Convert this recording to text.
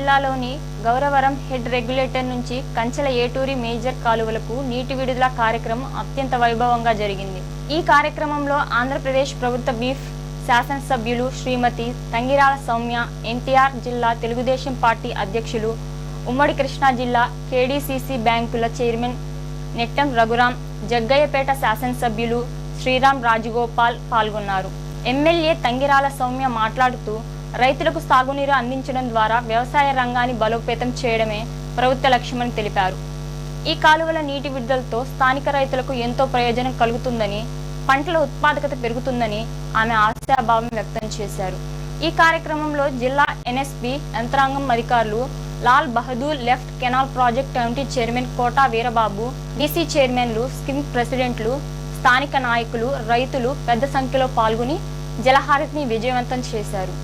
జిల్లాలోని Gauravaram head regulator నుంచి కంచెల Eturi major కాలువలకు నీటి విడుదల కార్యక్రమం అత్యంత వైభవంగా జరిగింది. ఈ కార్యక్రమంలో ఆంధ్రప్రదేశ్ ప్రభుత్వ బీఫ్ శాసనసభ్యులు శ్రీమతి తంగిరాల సౌమ్య, ఎన్టీఆర్ జిల్లా తెలుగుదేశం పార్టీ అధ్యక్షులు, ఉమ్మడి కృష్ణా జిల్లా కేడీసీసీ బ్యాంకుల చైర్మన్ నెట్టం రఘురాం, జగ్గయ్యపేట శాసనసభ్యులు శ్రీరామ్ రాజగోపాల్ పాల్గొన్నారు. ఎమ్మెల్యే తంగిరాల సౌమ్య మాట్లాడుతూ రైతులకు సాగునీరు అందించడం ద్వారా వ్యవసాయ రంగాన్ని బలోపేతం చేయడమే ప్రభుత్వ లక్ష్యమని తెలిపారు. ఈ కాలువల నీటి విడుదలతో స్థానిక రైతులకు ఎంతో ప్రయోజనం కలుగుతుందని, పంటల ఉత్పాదకత పెరుగుతుందని ఆమె ఆశాభావం వ్యక్తం చేశారు. ఈ కార్యక్రమంలో జిల్లా ఎన్ఎస్పి యంత్రాంగం అధికారులు, Lal Bahadur left canal project committee chairman Kota Veerababu, DC చైర్మన్లు, స్కీమ్ ప్రెసిడెంట్లు, స్థానిక నాయకులు, రైతులు పెద్ద సంఖ్యలో పాల్గొని జలహారతిని విజయవంతం చేశారు.